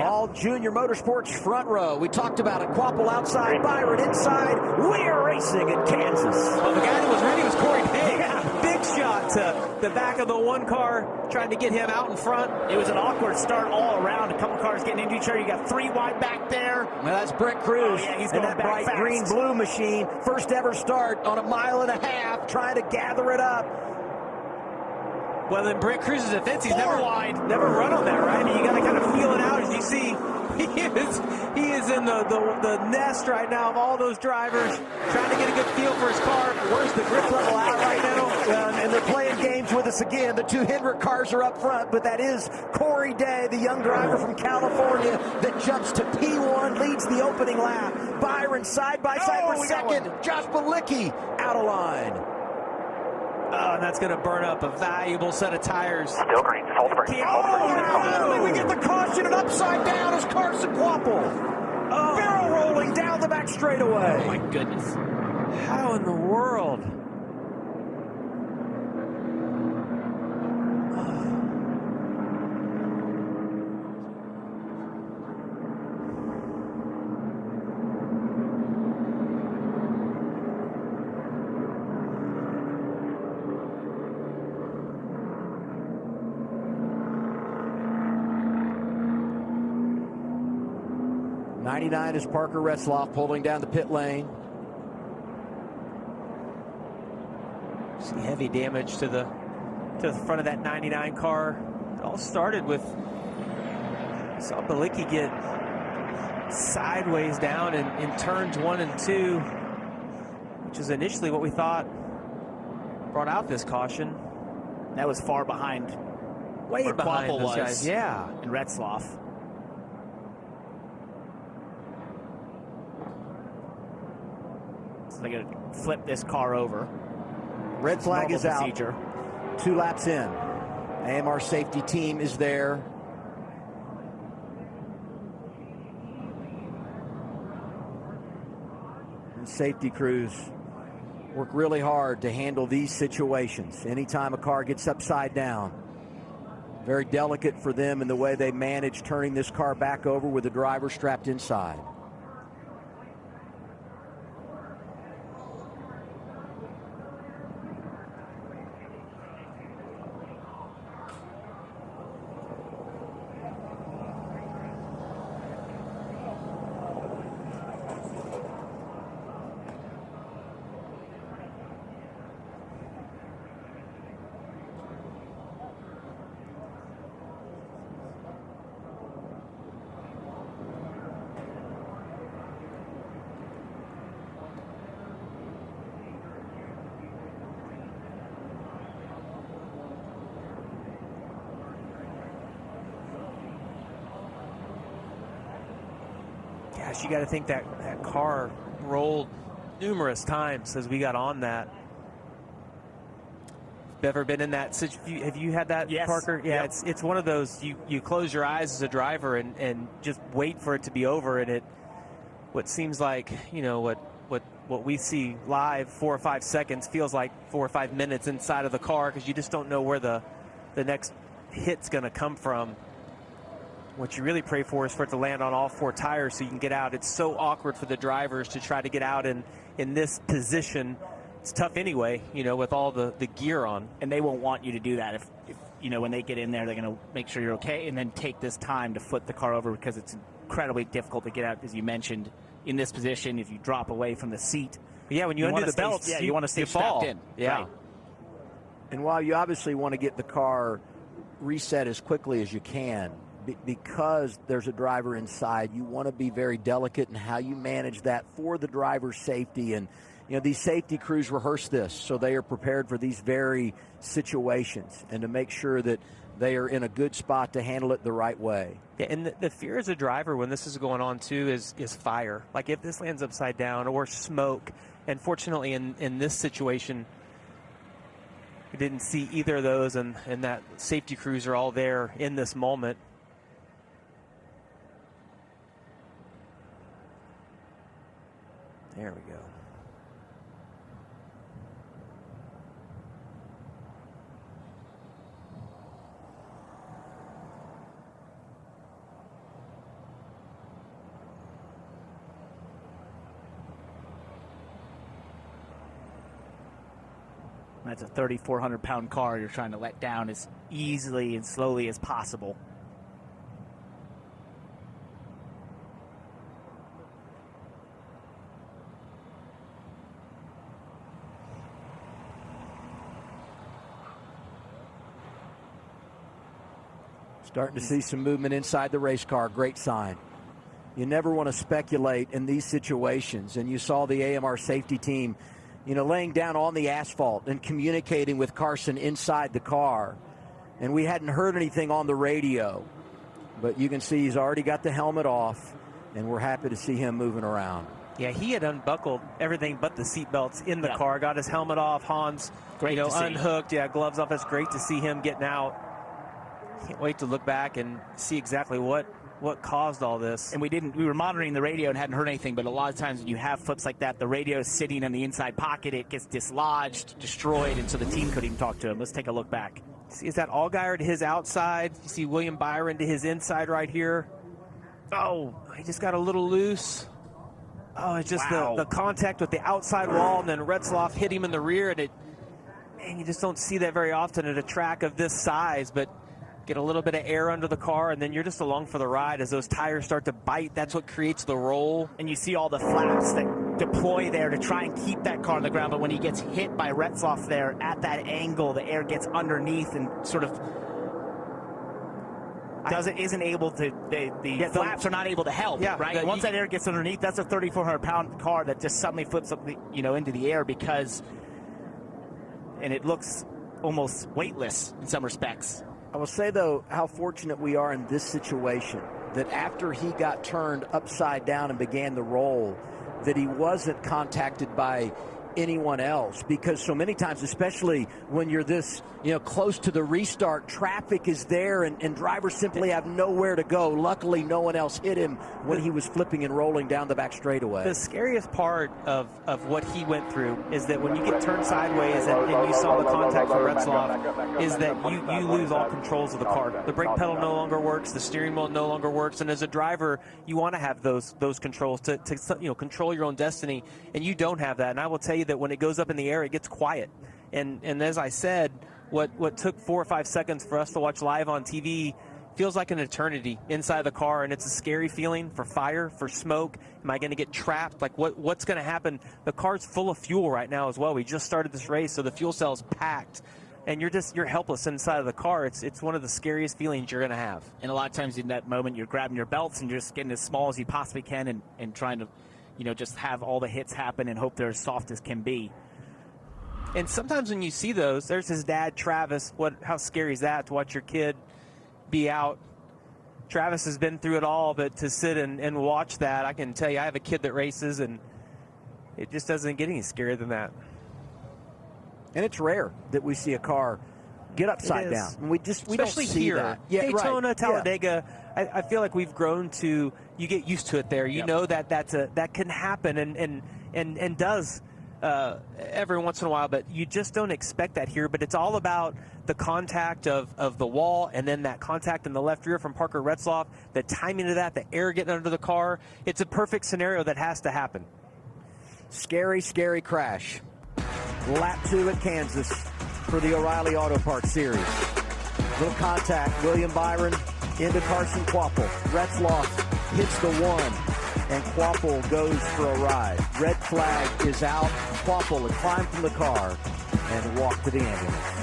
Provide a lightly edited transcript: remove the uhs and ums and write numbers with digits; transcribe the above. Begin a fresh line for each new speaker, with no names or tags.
All Junior Motorsports front row. We talked about it. Kvapil outside, Byron inside. We're racing in Kansas.
Well, the guy that was ready was Corey Day. Yeah, big shot to the back of the one car, trying to get him out in front.
It was an awkward start all around. A couple cars getting into each other. You got 3 wide back there.
Well, that's Brett Cruz.
Oh, yeah, he's going
that
back
bright
fast.
green-blue machine. First ever start on a 1.5 miles, trying to gather it up.
Well, in Brett Cruz's defense, he's never run on that, right? I mean, you got to kind of feel it out. As you see, he is in the nest right now of all those drivers, trying to get a good feel for his car. Where's the grip level at right now?
And they're playing games with us again. The 2 Hendrick cars are up front, but that is Corey Day, the young driver from California that jumps to P1, leads the opening lap. Byron side by side for second. Josh Balicki out of line.
Oh, and that's going to burn up a valuable set of tires.
Still green. Hold the brake.
Finally we get the caution and upside down is Carson Kvapil. Barrel rolling down the back straightaway.
Oh, my goodness.
How in the world?
'99 is Parker Retzlaff pulling down the pit lane.
See heavy damage to the front of that 99 car. It all started with, saw Balicki get sideways down in turns 1 and 2, which is initially what we thought brought out this caution.
That was far behind.
Way behind
Kvapil
those
was.
guys. Yeah.
And Retzlaff. So they're going to flip this car over.
Red flag is out.
Procedure.
2 laps in. AMR safety team is there. And safety crews work really hard to handle these situations. Anytime a car gets upside down, very delicate for them in the way they manage turning this car back over with the driver strapped inside.
Gosh, you got to think that car rolled numerous times as we got on that. Ever been in that situation? Have you had that,
yes.
Parker? Yeah,
Yep.
it's one of those, you close your eyes as a driver and just wait for it to be over, and what seems like, you know, what we see live, 4 or 5 seconds, feels like 4 or 5 minutes inside of the car, because you just don't know where the next hit's going to come from. What you really pray for is for it to land on all 4 tires so you can get out. It's so awkward for the drivers to try to get out in this position. It's tough anyway, you know, with all the gear on.
And they won't want you to do that. If you know, when they get in there, they're going to make sure you're okay and then take this time to flip the car over, because it's incredibly difficult to get out, as you mentioned, in this position. If you drop away from the seat.
But yeah, when you undo the belts,
you want to stay strapped in.
Yeah.
Right.
And while you obviously want to get the car reset as quickly as you can, because there's a driver inside, you want to be very delicate in how you manage that for the driver's safety. And, you know, these safety crews rehearse this, so they are prepared for these very situations and to make sure that they are in a good spot to handle it the right way.
Yeah, and the fear as a driver when this is going on, too, is fire. Like if this lands upside down, or smoke. And fortunately, in this situation, we didn't see either of those, and that safety crews are all there in this moment. There we go.
And that's a 3,400-pound car you're trying to let down as easily and slowly as possible.
Starting to see some movement inside the race car. Great sign. You never want to speculate in these situations. And you saw the AMR safety team, laying down on the asphalt and communicating with Carson inside the car. And we hadn't heard anything on the radio. But you can see he's already got the helmet off, and we're happy to see him moving around.
Yeah, he had unbuckled everything but the seatbelts in the car, got his helmet off. Hans, unhooked. Yeah, gloves off. It's great to see him getting out. Can't wait to look back and see exactly what caused all this.
And we were monitoring the radio and hadn't heard anything, but a lot of times when you have flips like that, the radio is sitting in the inside pocket, it gets dislodged, destroyed, and so the team couldn't even talk to him. Let's take a look back.
See, is that Allgaier to his outside? You see William Byron to his inside right here. Oh, he just got a little loose. Oh, it's just the contact with the outside wall, and then Retzloff hit him in the rear, and you just don't see that very often at a track of this size, but get a little bit of air under the car, and then you're just along for the ride as those tires start to bite. That's what creates the roll.
And you see all the flaps that deploy there to try and keep that car on the ground, but when he gets hit by Retzloff there at that angle, the air gets underneath and sort of isn't able to, the flaps are not able to help, right? Once that air gets underneath, that's a 3,400-pound car that just suddenly flips up, into the air and it looks almost weightless in some respects.
I will say, though, how fortunate we are in this situation, that after he got turned upside down and began the roll, that he wasn't contacted by anyone else, because so many times, especially when you're this close to the restart, traffic is there and drivers simply have nowhere to go. Luckily, no one else hit him when he was flipping and rolling down the back straightaway.
The scariest part of what he went through is that when you get turned sideways and you saw the contact from Retzloff, is that you lose all controls of the car. The brake pedal no longer works, the steering wheel no longer works, and as a driver, you want to have those controls to control your own destiny, and you don't have that. And I will tell you that when it goes up in the air, it gets quiet. And as I said, what took 4 or 5 seconds for us to watch live on TV feels like an eternity inside the car, and it's a scary feeling for fire, for smoke. Am I going to get trapped? Like, what's going to happen? The car's full of fuel right now as well. We just started this race, so the fuel cell's packed, and you're helpless inside of the car. It's one of the scariest feelings you're going to have.
And a lot of times in that moment, you're grabbing your belts and you're just getting as small as you possibly can and trying to just have all the hits happen and hope they're as soft as can be.
And sometimes when you see those, there's his dad, Travis. How scary is that to watch your kid be out? Travis has been through it all, but to sit and watch that, I can tell you, I have a kid that races, and it just doesn't get any scarier than that.
And it's rare that we see a car get upside down. We
Especially
don't see
here.
that.
Yeah, Daytona, Talladega, I feel like we've grown to, you get used to it there. You know that can happen and does every once in a while, but you just don't expect that here. But it's all about the contact of the wall, and then that contact in the left rear from Parker Retzloff, the timing of that, the air getting under the car. It's a perfect scenario that has to happen.
Scary, scary crash. Lap 2 at Kansas for the O'Reilly Auto Parts Series. Little contact, William Byron into Carson Kvapil. Retzloff hits the one, and Kvapil goes for a ride. Red flag is out. Kvapil had climbed from the car and walked to the ambulance.